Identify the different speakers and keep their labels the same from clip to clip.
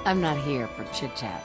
Speaker 1: I'm not here for chit-chat.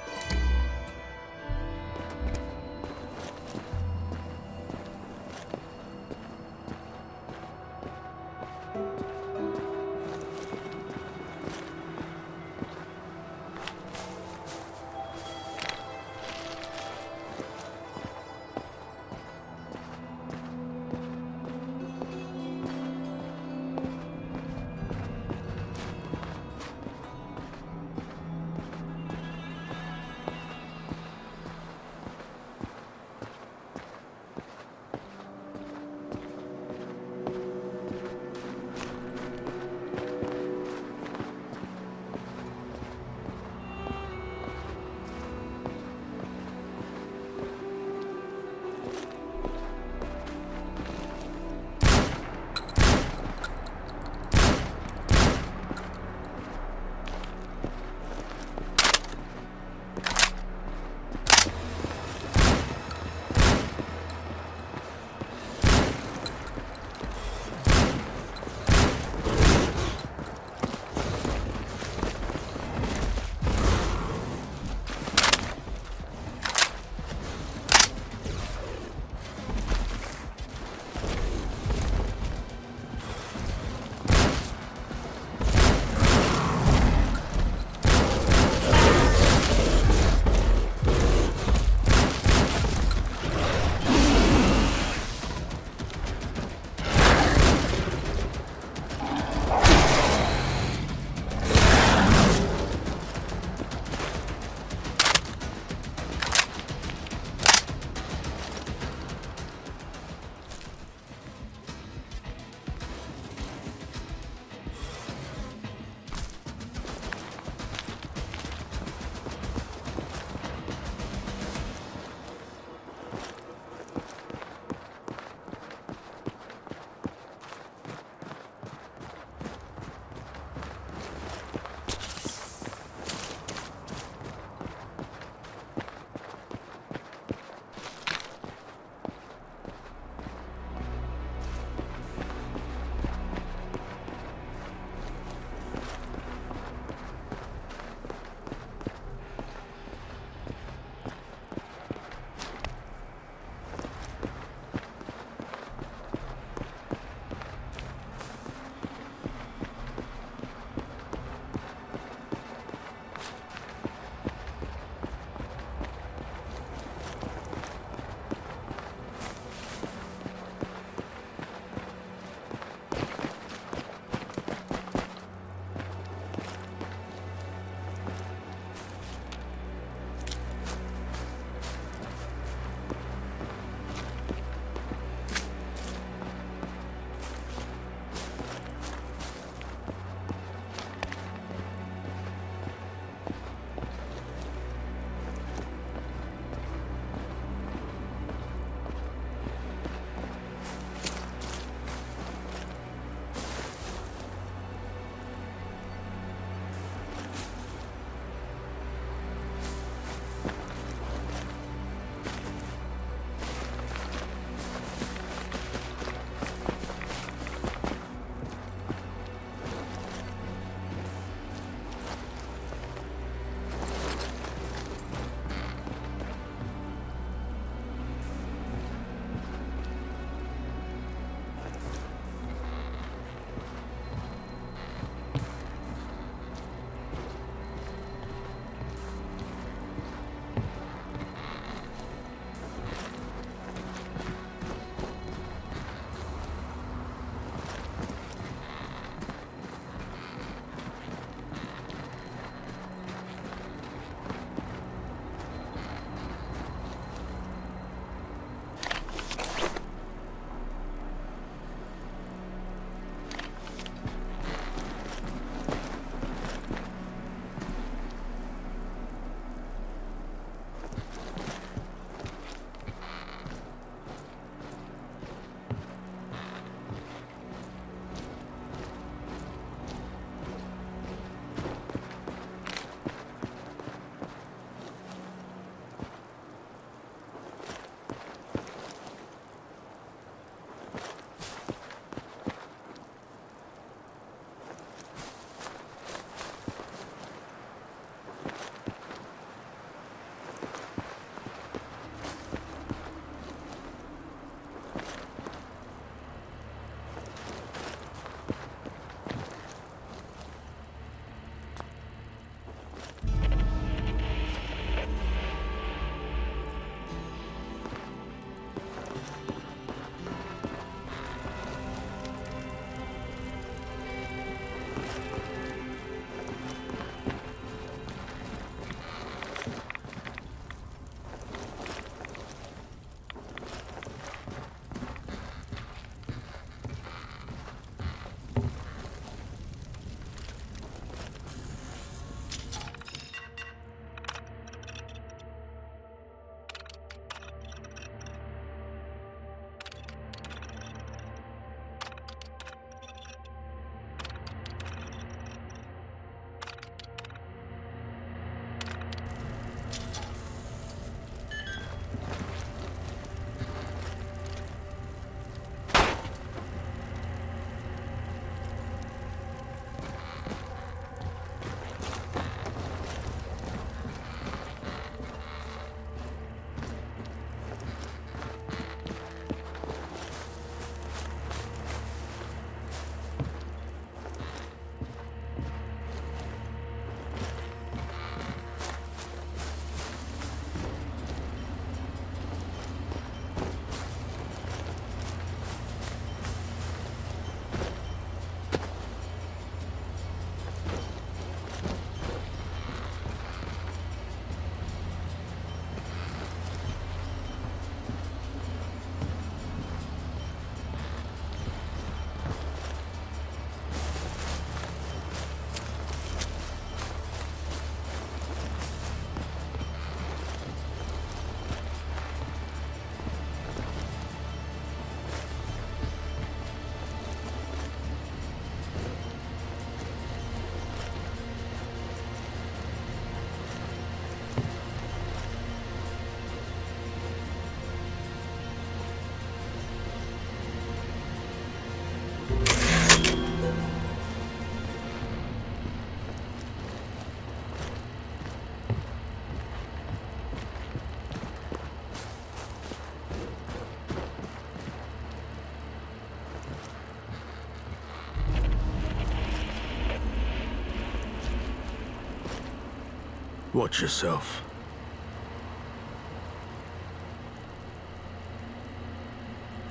Speaker 2: Watch yourself.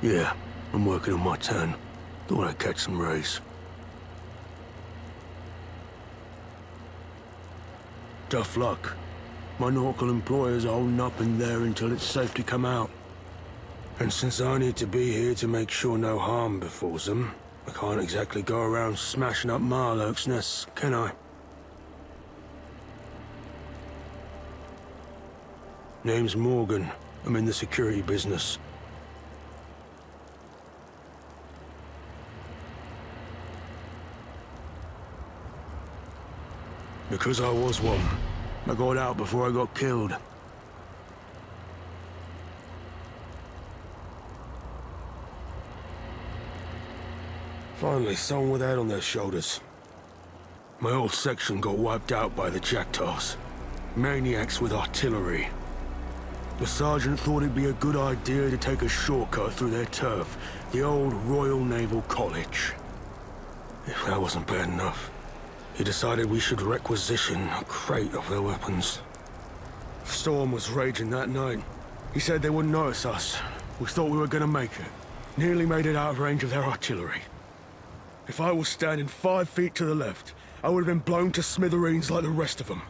Speaker 2: Yeah, I'm working on my turn. Thought I'd catch some rays. Tough luck. My nautical employers are holding up in there until it's safe to come out. And since I need to be here to make sure no harm befalls them, I can't exactly go around smashing up Marloke's nests, can I? Name's Morgan. I'm in the security business. Because I was one, I got out before I got killed. Finally, someone with head on their shoulders. My old section got wiped out by the Jackdaws. Maniacs with artillery. The sergeant thought it'd be a good idea to take a shortcut through their turf, the old Royal Naval College. If that wasn't bad enough, he decided we should requisition a crate of their weapons. The storm was raging that night. He said they wouldn't notice us. We thought we were gonna make it. Nearly made it out of range of their artillery. If I was standing 5 feet to the left, I would have been blown to smithereens like the rest of them.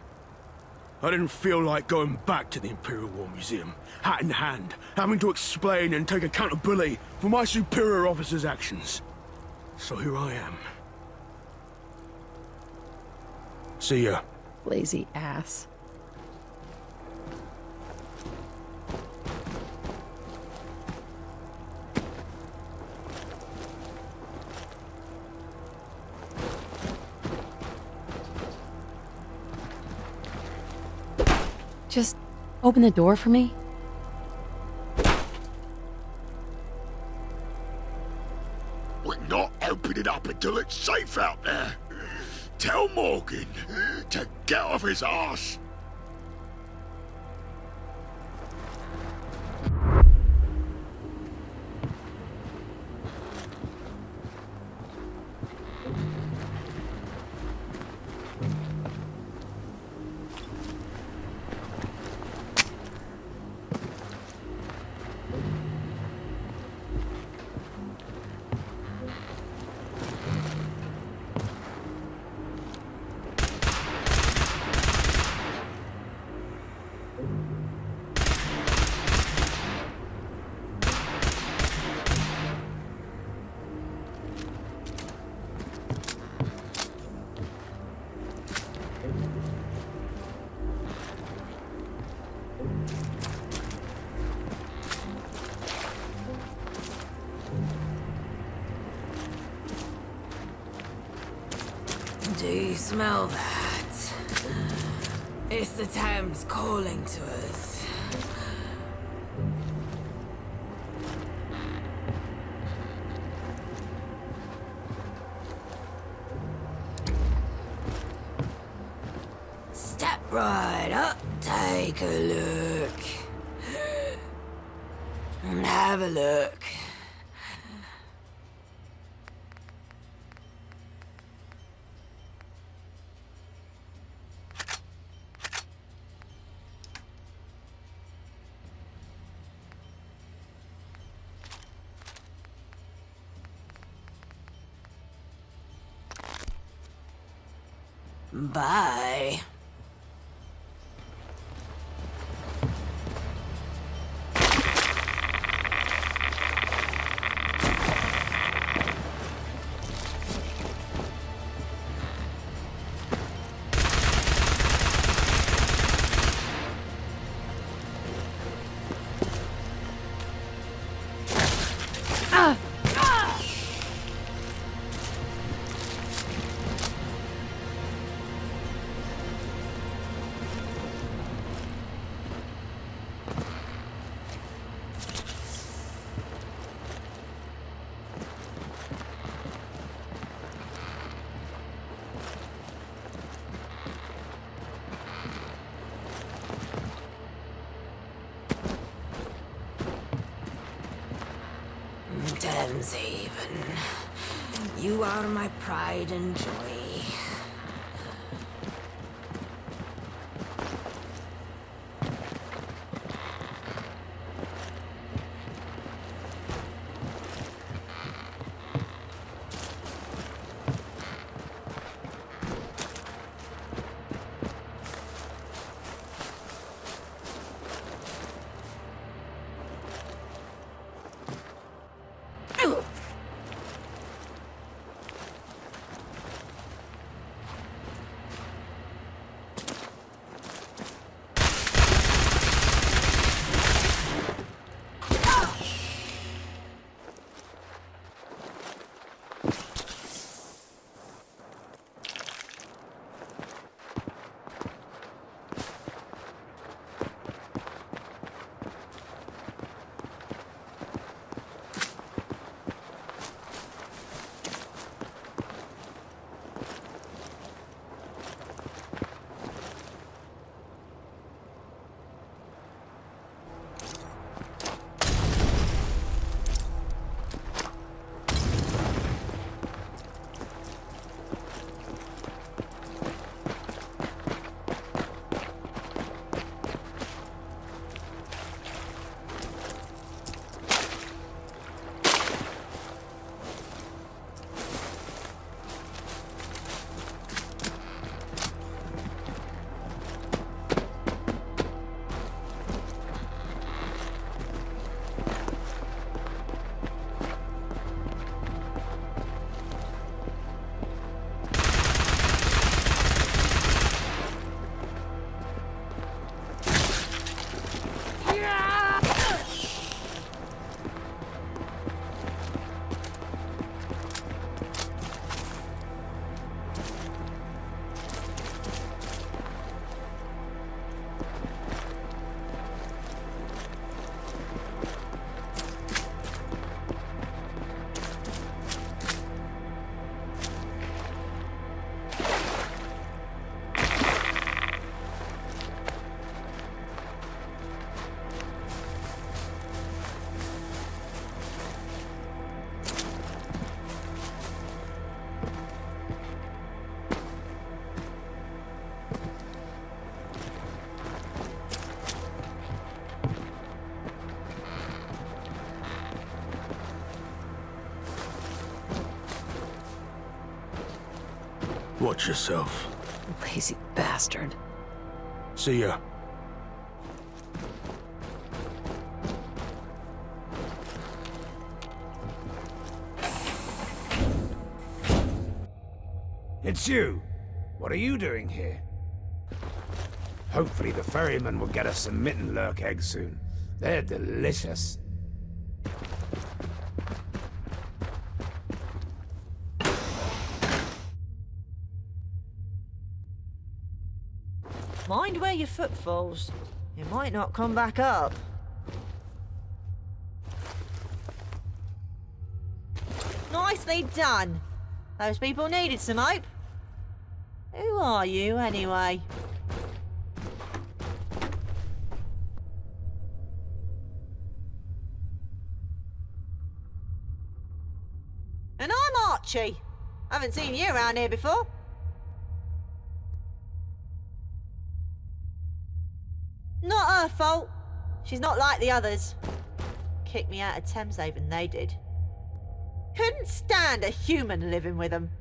Speaker 2: I didn't feel like going back to the Imperial War Museum, hat in hand, having to explain and take accountability for my superior officer's actions. So here I am. See ya.
Speaker 1: Lazy ass. Just open the door for me?
Speaker 3: We're not opening it up until it's safe out there. Tell Morgan to get off his arse.
Speaker 4: Do you smell that? It's the Thames calling to us. Step right up, take a look. And have a look. Bye. Thameshaven. You are my pride and joy.
Speaker 2: Watch yourself.
Speaker 1: Lazy bastard.
Speaker 2: See ya.
Speaker 5: It's you. What are you doing here? Hopefully the ferryman will get us some mitten lurk eggs soon. They're delicious.
Speaker 6: Mind where your foot falls. It might not come back up. Nicely done. Those people needed some hope. Who are you, anyway? And I'm Archie. Haven't seen you around here before. Not her fault. She's not like the others. Kicked me out of Thameshaven, they did. Couldn't stand a human living with them.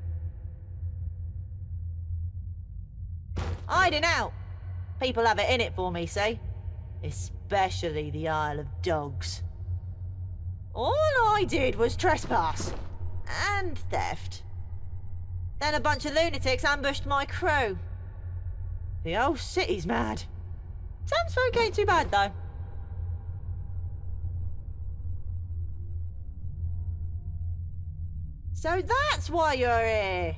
Speaker 6: Hiding out. People have it in it for me, see? Especially the Isle of Dogs. All I did was trespass. And theft. Then a bunch of lunatics ambushed my crew. The whole city's mad. Thamesfolk ain't too bad, though. So that's why you're here.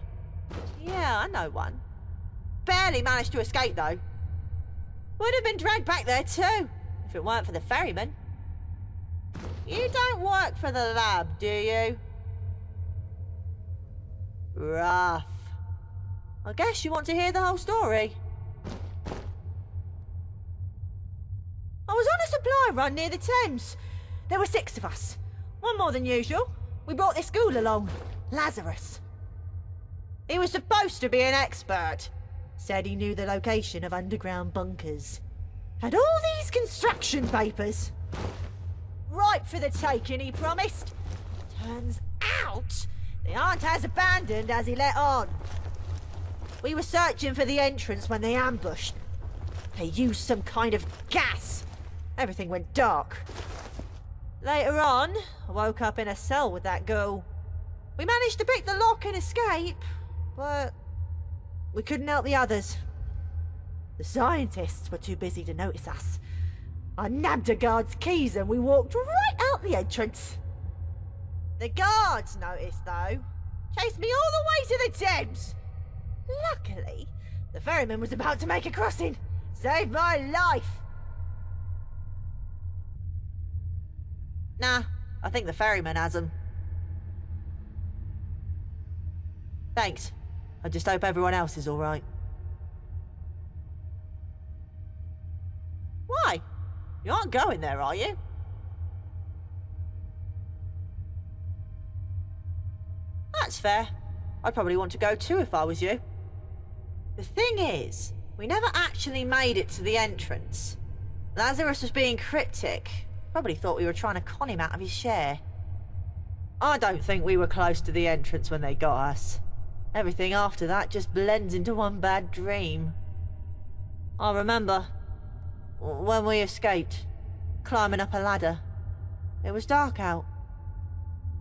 Speaker 6: Yeah, I know one. Barely managed to escape, though. Would have been dragged back there, too, if it weren't for the ferryman. You don't work for the lab, do you? Rough. I guess you want to hear the whole story. I was on a supply run near the Thames. There were 6 of us. One more than usual. We brought this ghoul along, Lazarus. He was supposed to be an expert. Said he knew the location of underground bunkers. Had all these construction papers. Ripe for the taking, he promised. Turns out, they aren't as abandoned as he let on. We were searching for the entrance when they ambushed. They used some kind of gas. Everything went dark. Later on, I woke up in a cell with that girl. We managed to pick the lock and escape, but we couldn't help the others. The scientists were too busy to notice us. I nabbed a guard's keys and we walked right out the entrance. The guards noticed, though. Chased me all the way to the Thames. Luckily, the ferryman was about to make a crossing. Saved my life. Nah, I think the ferryman has them. Thanks. I just hope everyone else is all right. Why? You aren't going there, are you? That's fair. I'd probably want to go too if I was you. The thing is, we never actually made it to the entrance. Lazarus was being cryptic. Probably thought we were trying to con him out of his share. I don't think we were close to the entrance when they got us. Everything after that just blends into one bad dream. I remember when we escaped, climbing up a ladder. It was dark out.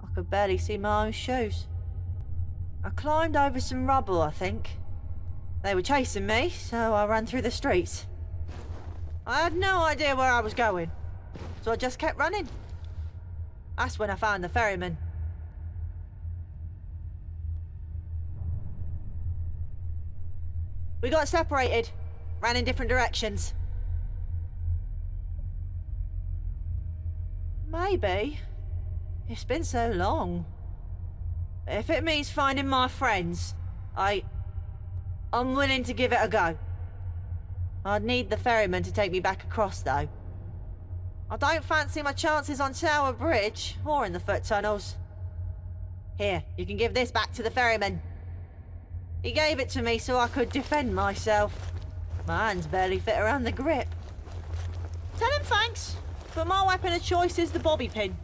Speaker 6: I could barely see my own shoes. I climbed over some rubble, I think. They were chasing me, so I ran through the streets. I had no idea where I was going, so I just kept running. That's when I found the ferryman. We got separated, ran in different directions. Maybe. It's been so long. If it means finding my friends, I'm willing to give it a go. I'd need the ferryman to take me back across, though. I don't fancy my chances on Tower Bridge, or in the foot tunnels. Here, you can give this back to the ferryman. He gave it to me so I could defend myself. My hands barely fit around the grip. Tell him thanks, but my weapon of choice is the bobby pin.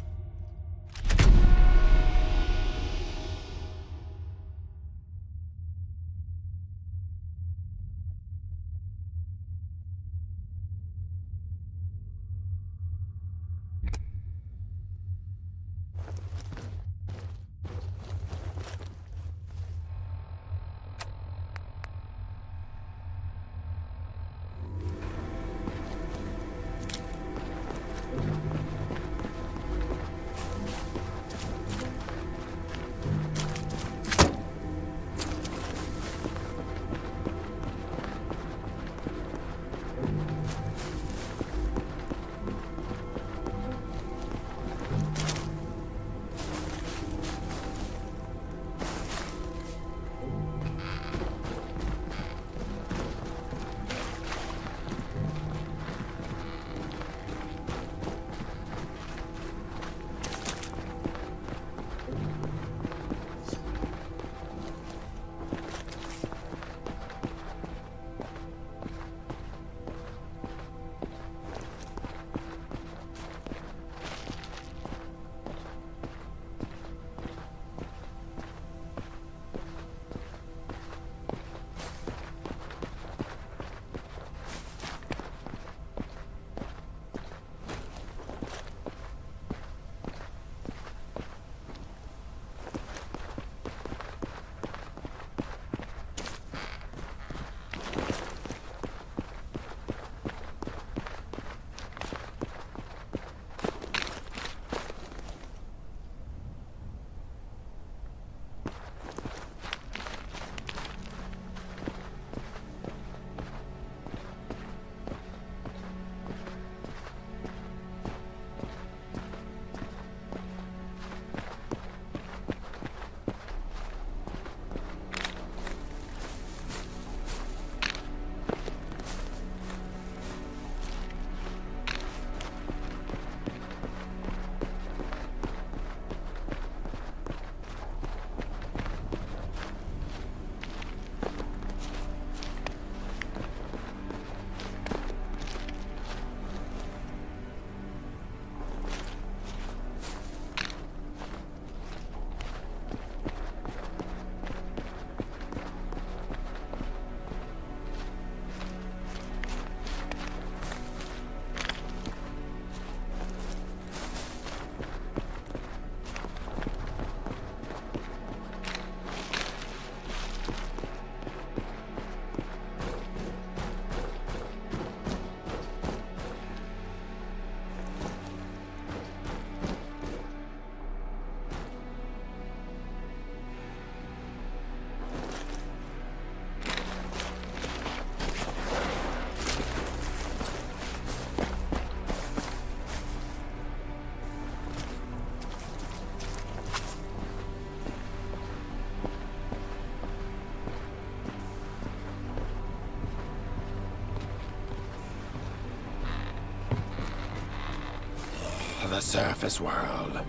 Speaker 7: the surface world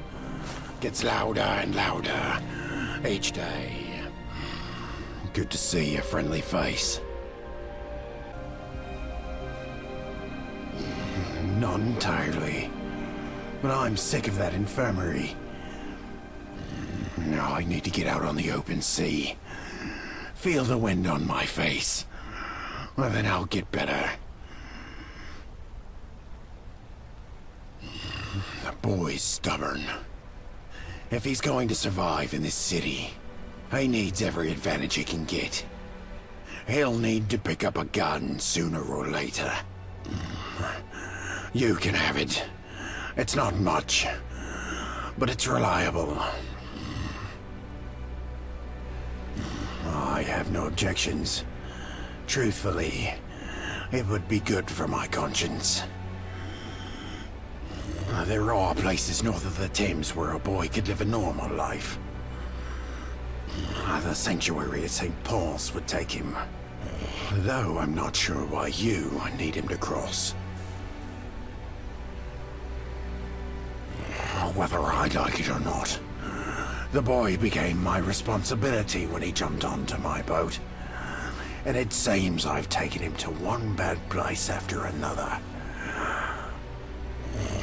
Speaker 7: gets louder and louder each day. Good to see a friendly face. Not entirely, but I'm sick of that infirmary. I need to get out on the open sea. Feel the wind on my face. Well, then I'll get better. The boy's stubborn. If he's going to survive in this city, he needs every advantage he can get. He'll need to pick up a gun sooner or later. You can have it. It's not much, but it's reliable. I have no objections. Truthfully, it would be good for my conscience. There are places north of the Thames where a boy could live a normal life. The sanctuary at St. Paul's would take him. Though I'm not sure why you need him to cross. Whether I like it or not, the boy became my responsibility when he jumped onto my boat. And it seems I've taken him to one bad place after another.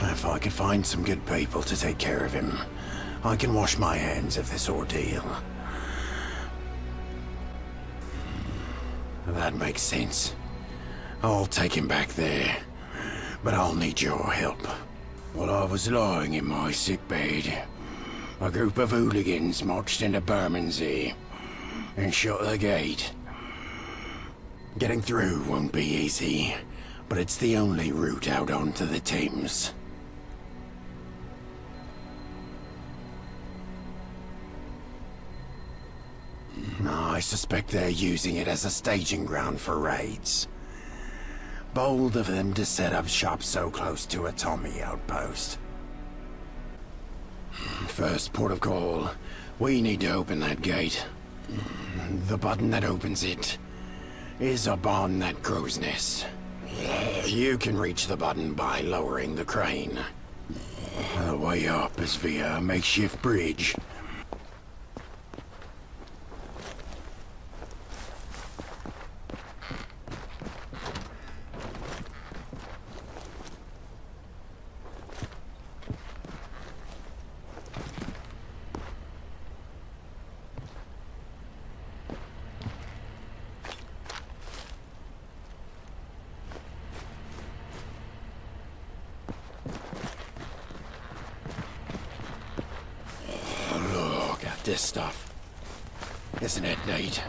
Speaker 7: If I could find some good people to take care of him, I can wash my hands of this ordeal. That makes sense. I'll take him back there, but I'll need your help. While I was lying in my sickbed, a group of hooligans marched into Bermondsey and shut the gate. Getting through won't be easy, but it's the only route out onto the Thames. I suspect they're using it as a staging ground for raids. Bold of them to set up shop so close to a Tommy outpost. First port of call, we need to open that gate. The button that opens it is up on that crow's nest. You can reach the button by lowering the crane. The way up is via a makeshift bridge. This stuff. Isn't it neat?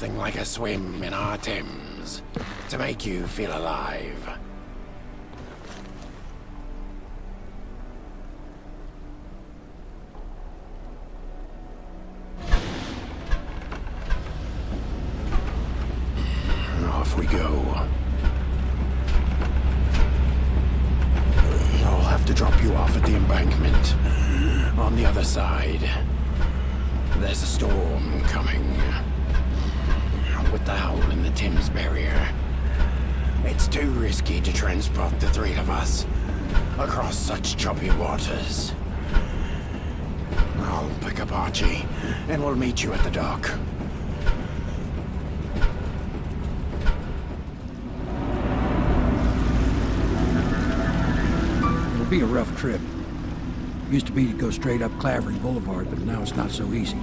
Speaker 7: nothing like a swim in our Thames to make you feel alive. Off we go. I'll have to drop you off at the embankment. On the other side. There's a storm coming. With the hole in the Thames barrier. It's too risky to transport the three of us across such choppy waters. I'll pick up Archie, and we'll meet you at the dock.
Speaker 8: It'll be a rough trip. Used to be to go straight up Clavering Boulevard, but now it's not so easy.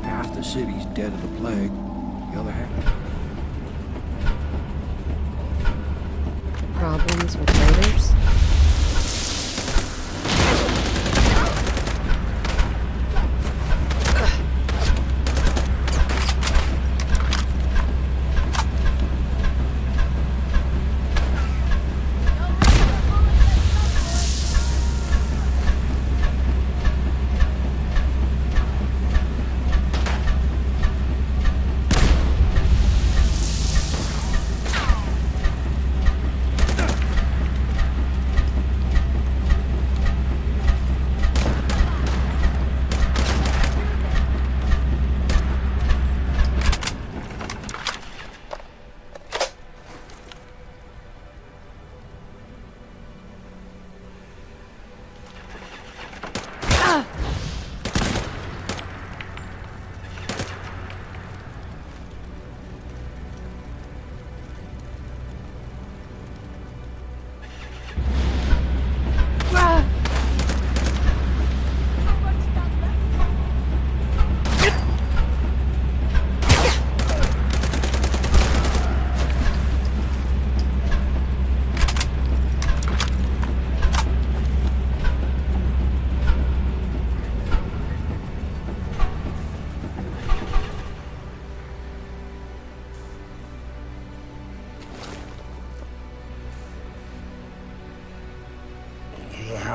Speaker 8: Half the city's dead of the plague. The other half...
Speaker 1: Problems with raiders?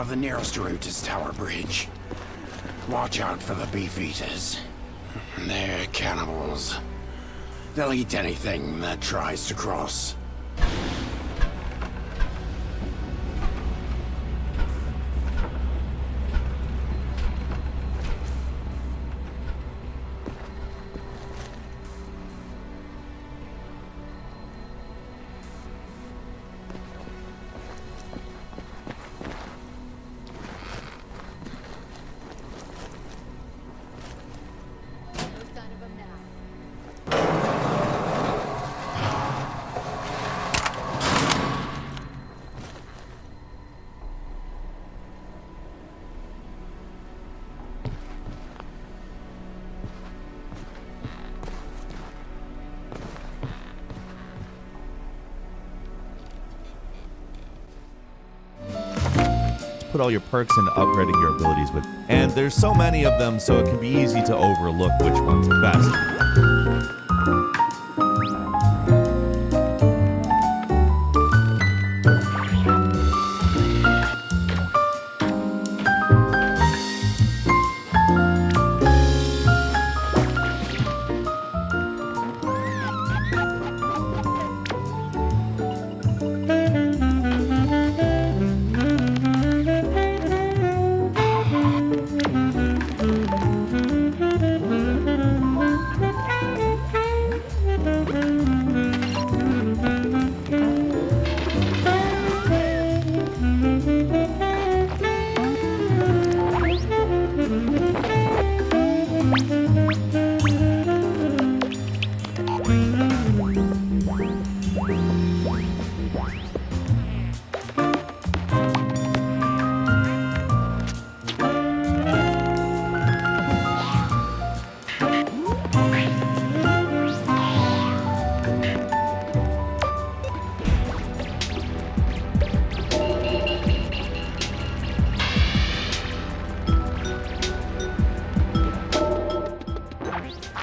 Speaker 7: The nearest route is Tower Bridge. Watch out for the beef eaters. They're cannibals. They'll eat anything that tries to cross.
Speaker 9: Put all your perks into upgrading your abilities with, and there's so many of them, so it can be easy to overlook which one's best.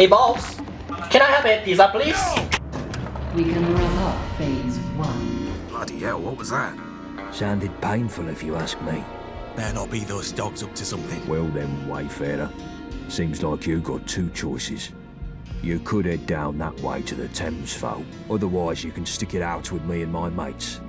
Speaker 10: Hey, boss. Can I have a pizza, please?
Speaker 1: We can wrap up phase 1.
Speaker 11: Bloody hell, what was that?
Speaker 8: Sounded painful if you ask me.
Speaker 11: Better not be those dogs up to something.
Speaker 8: Well then, Wayfarer. Seems like you got two choices. You could head down that way to the Thames Foe. Otherwise, you can stick it out with me and my mates.